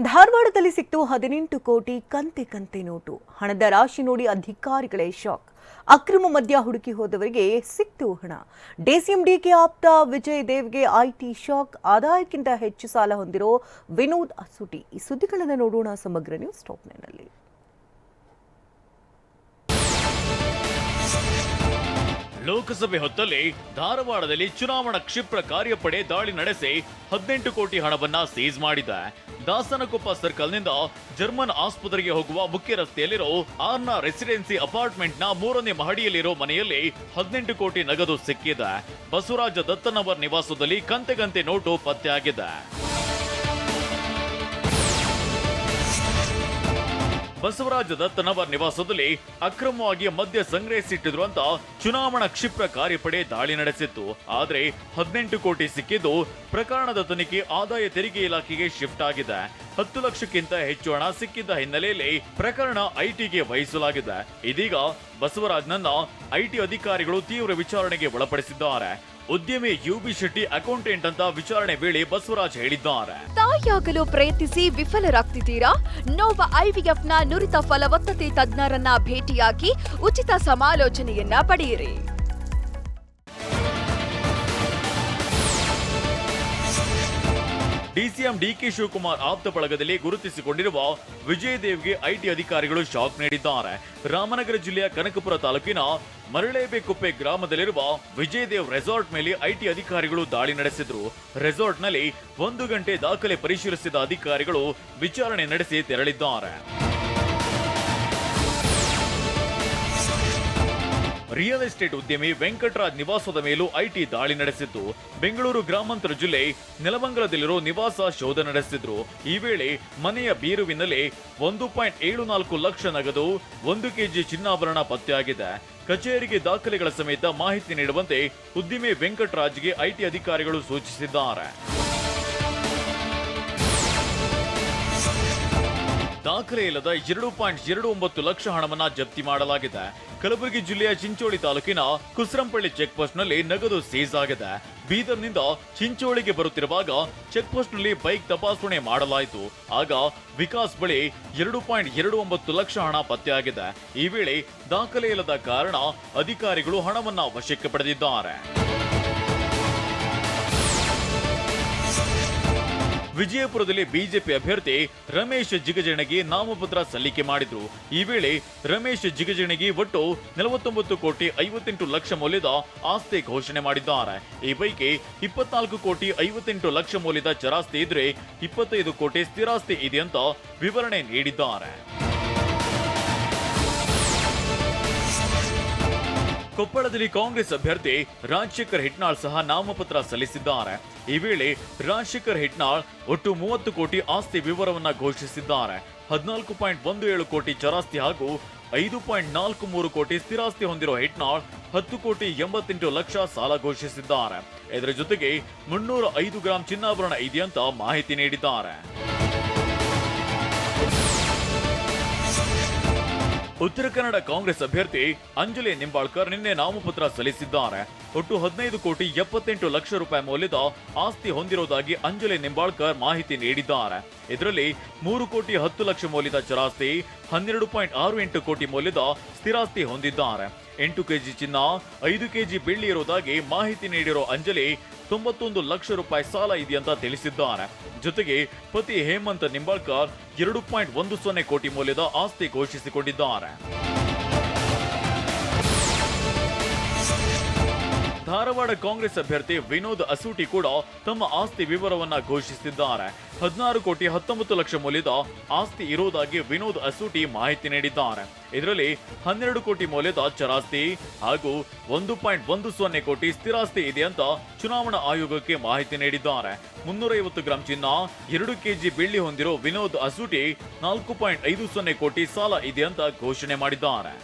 ಧಾರವಾಡದಲ್ಲಿ ಸಿಕ್ತು 18 ಕೋಟಿ ಕಂತೆ ನೋಟು. ಹಣದ ರಾಶಿ ನೋಡಿ ಅಧಿಕಾರಿಗಳೇ ಶಾಕ್. ಅಕ್ರಮ ಮದ್ಯ ಹುಡುಕಿ ಹೋದವರಿಗೆ ಸಿಕ್ತು ಹಣ. ಡಿಸಿಎಂ ಡಿಕೆ ಆಪ್ತ ವಿಜಯ್ ದೇವ್ಗೆ ಐಟಿ ಶಾಕ್. ಆದಾಯಕ್ಕಿಂತ ಹೆಚ್ಚು ಸಾಲ ಹೊಂದಿರೋ ವಿನೋದ್ ಅಸೂಟಿ. ಈ ಸುದ್ದಿಗಳನ್ನು ನೋಡೋಣ ಸಮಗ್ರ ನ್ಯೂಸ್ ಟಾಪ್ನಲ್ಲಿ. ಲೋಕಸಭೆ ಹೊತ್ತಲ್ಲಿ ಧಾರವಾಡದಲ್ಲಿ ಚುನಾವಣಾ ಕ್ಷಿಪ್ರ ಕಾರ್ಯಪಡೆ ದಾಳಿ ನಡೆಸಿ 18 ಕೋಟಿ ಹಣವನ್ನ ಸೀಸ್ ಮಾಡಿದೆ. ದಾಸನಕೊಪ್ಪ ಸರ್ಕಲ್ನಿಂದ ಜರ್ಮನ್ ಆಸ್ಪತ್ರೆಗೆ ಹೋಗುವ ಮುಖ್ಯ ರಸ್ತೆಯಲ್ಲಿರೋ ಆರ್ನ ರೆಸಿಡೆನ್ಸಿ ಅಪಾರ್ಟ್ಮೆಂಟ್ನ 3ನೇ ಮಹಡಿಯಲ್ಲಿರೋ ಮನೆಯಲ್ಲಿ 18 ಕೋಟಿ ನಗದು ಸಿಕ್ಕಿದೆ. ಬಸವರಾಜ ದತ್ತನವರ್ ನಿವಾಸದಲ್ಲಿ ಕಂತೆ ನೋಟು ಪತ್ತೆಯಾಗಿದೆ. ಬಸವರಾಜ ದತ್ತನವರ್ ನಿವಾಸದಲ್ಲಿ ಅಕ್ರಮವಾಗಿ ಮದ್ಯ ಸಂಗ್ರಹಿಸಿಟ್ಟಿದ್ರು ಅಂತ ಚುನಾವಣಾ ಕ್ಷಿಪ್ರ ಕಾರ್ಯಪಡೆ ದಾಳಿ ನಡೆಸಿತ್ತು. ಆದ್ರೆ 18 ಕೋಟಿ ಸಿಕ್ಕಿದ್ದು ಪ್ರಕರಣದ ತನಿಖೆ ಆದಾಯ ತೆರಿಗೆ ಇಲಾಖೆಗೆ ಶಿಫ್ಟ್ ಆಗಿದೆ. 10 ಲಕ್ಷಕ್ಕಿಂತ ಹೆಚ್ಚು ಹಣ ಸಿಕ್ಕಿದ್ದ ಹಿನ್ನೆಲೆಯಲ್ಲಿ ಪ್ರಕರಣ ಐಟಿಗೆ ವಹಿಸಲಾಗಿದೆ. ಇದೀಗ ಬಸವರಾಜ್ನನ್ನ ಐಟಿ ಅಧಿಕಾರಿಗಳು ತೀವ್ರ ವಿಚಾರಣೆಗೆ ಒಳಪಡಿಸಿದ್ದಾರೆ. ಉದ್ಯಮಿ ಯುಬಿ ಶೆಟ್ಟಿ ಅಕೌಂಟೆಂಟ್ ಅಂತ ವಿಚಾರಣೆ ವೇಳೆ ಬಸವರಾಜ್ ಹೇಳಿದ್ದಾರೆ. ತಾಯಿಯಾಗಲು ಪ್ರಯತ್ನಿಸಿ ವಿಫಲರಾಗ್ತಿದ್ದೀರಾ? ನೋವಾ ಐವಿಎಫ್ನ ನುರಿತ ಫಲವತ್ತತೆ ತಜ್ಞರನ್ನ ಭೇಟಿಯಾಗಿ ಉಚಿತ ಸಮಾಲೋಚನೆಯನ್ನ ಪಡೆಯಿರಿ. ಡಿಸಿಎಂ ಡಿಕೆ ಶಿವಕುಮಾರ್ ಆಪ್ತ ಬಳಗದಲ್ಲಿ ಗುರುತಿಸಿಕೊಂಡಿರುವ ವಿಜಯ್ ದೇವ್ಗೆ ಐಟಿ ಅಧಿಕಾರಿಗಳು ಶಾಕ್ ನೀಡಿದ್ದಾರೆ. ರಾಮನಗರ ಜಿಲ್ಲೆಯ ಕನಕಪುರ ತಾಲೂಕಿನ ಮರಳೇಬೆಕುಪ್ಪೆ ಗ್ರಾಮದಲ್ಲಿರುವ ವಿಜಯ್ ದೇವ್ ರೆಸಾರ್ಟ್ ಮೇಲೆ ಐಟಿ ಅಧಿಕಾರಿಗಳು ದಾಳಿ ನಡೆಸಿದ್ರು. ರೆಸಾರ್ಟ್ನಲ್ಲಿ 1 ಗಂಟೆ ದಾಖಲೆ ಪರಿಶೀಲಿಸಿದ ಅಧಿಕಾರಿಗಳು ವಿಚಾರಣೆ ನಡೆಸಿ ತೆರಳಿದ್ದಾರೆ. ರಿಯಲ್ ಎಸ್ಟೇಟ್ ಉದ್ಯಮಿ ವೆಂಕಟರಾಜ್ ನಿವಾಸದ ಮೇಲೂ ಐಟಿ ದಾಳಿ ನಡೆಸಿತ್ತು. ಬೆಂಗಳೂರು ಗ್ರಾಮಾಂತರ ಜಿಲ್ಲೆ ನೆಲಮಂಗಲದಲ್ಲಿರೋ ನಿವಾಸ ಶೋಧ ನಡೆಸಿದ್ರು. ಈ ವೇಳೆ ಮನೆಯ ಬೀರುವಿನಲ್ಲಿ 1.74 ಲಕ್ಷ ನಗದು, 1 ಕೆಜಿ ಚಿನ್ನಾಭರಣ ಪತ್ತೆಯಾಗಿದೆ. ಕಚೇರಿಗೆ ದಾಖಲೆಗಳ ಸಮೇತ ಮಾಹಿತಿ ನೀಡುವಂತೆ ಉದ್ಯಮಿ ವೆಂಕಟರಾಜ್ಗೆ ಐಟಿ ಅಧಿಕಾರಿಗಳು ಸೂಚಿಸಿದ್ದಾರೆ. ದಾಖಲೆ ಇಲ್ಲದ 2.29 ಲಕ್ಷ ಹಣವನ್ನ ಜಪ್ತಿ ಮಾಡಲಾಗಿದೆ. ಕಲಬುರಗಿ ಜಿಲ್ಲೆಯ ಚಿಂಚೋಳಿ ತಾಲೂಕಿನ ಕುಸ್ರಂಪಳ್ಳಿ ಚೆಕ್ ಪೋಸ್ಟ್ ನಲ್ಲಿ ನಗದು ಸೀಸ್ ಆಗಿದೆ. ಬೀದರ್ನಿಂದ ಚಿಂಚೋಳಿಗೆ ಬರುತ್ತಿರುವಾಗ ಚೆಕ್ ಪೋಸ್ಟ್ ನಲ್ಲಿ ಬೈಕ್ ತಪಾಸಣೆ ಮಾಡಲಾಯಿತು. ಆಗ ವಿಕಾಸ್ ಬಳಿ 2.29 ಲಕ್ಷ ಹಣ ಪತ್ತೆಯಾಗಿದೆ. ಈ ವೇಳೆ ದಾಖಲೆ ಇಲ್ಲದ ಕಾರಣ ಅಧಿಕಾರಿಗಳು ಹಣವನ್ನ ವಶಕ್ಕೆ ಪಡೆದಿದ್ದಾರೆ. ವಿಜಯಪುರದಲ್ಲಿ ಬಿಜೆಪಿ ಅಭ್ಯರ್ಥಿ ರಮೇಶ್ ಜಿಗಜಿಣಗಿ ನಾಮಪತ್ರ ಸಲ್ಲಿಕೆ ಮಾಡಿದ್ರು. ಈ ವೇಳೆ ರಮೇಶ್ ಜಿಗಜಿಣಗಿ ಒಟ್ಟು 49 ಕೋಟಿ 58 ಲಕ್ಷ ಮೌಲ್ಯದ ಆಸ್ತಿ ಘೋಷಣೆ ಮಾಡಿದ್ದಾರೆ. ಈ ಪೈಕಿ 24 ಕೋಟಿ 58 ಲಕ್ಷ ಮೌಲ್ಯದ ಚರಾಸ್ತಿ ಇದ್ರೆ 25 ಕೋಟಿ ಸ್ಥಿರಾಸ್ತಿ ಇದೆ ಅಂತ ವಿವರಣೆ ನೀಡಿದ್ದಾರೆ. ಕೊಪ್ಪಳದಲ್ಲಿ ಕಾಂಗ್ರೆಸ್ ಅಭ್ಯರ್ಥಿ ರಾಜಶೇಖರ್ ಹಿಟ್ನಾಳ್ ಸಹ ನಾಮಪತ್ರ ಸಲ್ಲಿಸಿದ್ದಾರೆ. ಈ ವೇಳೆ ರಾಜಶೇಖರ್ ಹಿಟ್ನಾಳ್ ಒಟ್ಟು 30 ಕೋಟಿ ಆಸ್ತಿ ವಿವರವನ್ನ ಘೋಷಿಸಿದ್ದಾರೆ. 14.17 ಕೋಟಿ ಚರಾಸ್ತಿ ಹಾಗೂ 5.43 ಕೋಟಿ ಸ್ಥಿರಾಸ್ತಿ ಹೊಂದಿರುವ ಹಿಟ್ನಾಳ್ 10 ಕೋಟಿ 88 ಲಕ್ಷ ಸಾಲ ಘೋಷಿಸಿದ್ದಾರೆ. ಇದರ ಜೊತೆಗೆ 305 ಗ್ರಾಂ ಚಿನ್ನಾಭರಣ ಇದೆಯಂತ ಮಾಹಿತಿ ನೀಡಿದ್ದಾರೆ. ಉತ್ತರ ಕನ್ನಡ ಕಾಂಗ್ರೆಸ್ ಅಭ್ಯರ್ಥಿ ಅಂಜಲಿ ನಿಂಬಾಳ್ಕರ್ ನಿನ್ನೆ ನಾಮಪತ್ರ ಸಲ್ಲಿಸಿದ್ದಾರೆ. ಒಟ್ಟು 15 ಕೋಟಿ 78 ಲಕ್ಷ ರೂಪಾಯಿ ಮೌಲ್ಯದ ಆಸ್ತಿ ಹೊಂದಿರುವುದಾಗಿ ಅಂಜಲಿ ನಿಂಬಾಳ್ಕರ್ ಮಾಹಿತಿ ನೀಡಿದ್ದಾರೆ. ಇದರಲ್ಲಿ 3 ಕೋಟಿ 10 ಲಕ್ಷ ಮೌಲ್ಯದ ಚರಾಸ್ತಿ, 12.68 ಕೋಟಿ ಮೌಲ್ಯದ ಸ್ಥಿರಾಸ್ತಿ ಹೊಂದಿದ್ದಾರೆ. 8 ಕೆಜಿ ಚಿನ್ನ, 5 ಕೆಜಿ ಬೆಳ್ಳಿ ಇರುವುದಾಗಿ ಮಾಹಿತಿ ನೀಡಿರೋ ಅಂಜಲಿ 91 ಲಕ್ಷ ರೂಪಾಯಿ ಸಾಲ ಇದೆಯಂತ ತಿಳಿಸಿದ್ದಾರೆ. ಜೊತೆಗೆ ಪತಿ ಹೇಮಂತ್ ನಿಂಬಾಳ್ಕರ್ 2.10 ಕೋಟಿ ಮೌಲ್ಯದ ಆಸ್ತಿ ಘೋಷಿಸಿಕೊಂಡಿದ್ದಾರೆ. ಧಾರವಾಡ ಕಾಂಗ್ರೆಸ್ ಅಭ್ಯರ್ಥಿ ವಿನೋದ್ ಅಸೂಟಿ ಕೂಡ ತಮ್ಮ ಆಸ್ತಿ ವಿವರವನ್ನ ಘೋಷಿಸಿದ್ದಾರೆ. 16 ಕೋಟಿ 19 ಲಕ್ಷ ಮೌಲ್ಯದ ಆಸ್ತಿ ಇರುವುದಾಗಿ ವಿನೋದ್ ಅಸೂಟಿ ಮಾಹಿತಿ ನೀಡಿದ್ದಾರೆ. ಇದರಲ್ಲಿ 12 ಕೋಟಿ ಮೌಲ್ಯದ ಚರಾಸ್ತಿ ಹಾಗೂ 1.10 ಕೋಟಿ ಸ್ಥಿರಾಸ್ತಿ ಇದೆ ಅಂತ ಚುನಾವಣಾ ಆಯೋಗಕ್ಕೆ ಮಾಹಿತಿ ನೀಡಿದ್ದಾರೆ. 350 ಗ್ರಾಂ ಚಿನ್ನ, 2 ಕೆಜಿ ಬೆಳ್ಳಿ ಹೊಂದಿರೋ ವಿನೋದ್ ಅಸೂಟಿ 4.50 ಕೋಟಿ ಸಾಲ ಇದೆ ಅಂತ ಘೋಷಣೆ ಮಾಡಿದ್ದಾರೆ.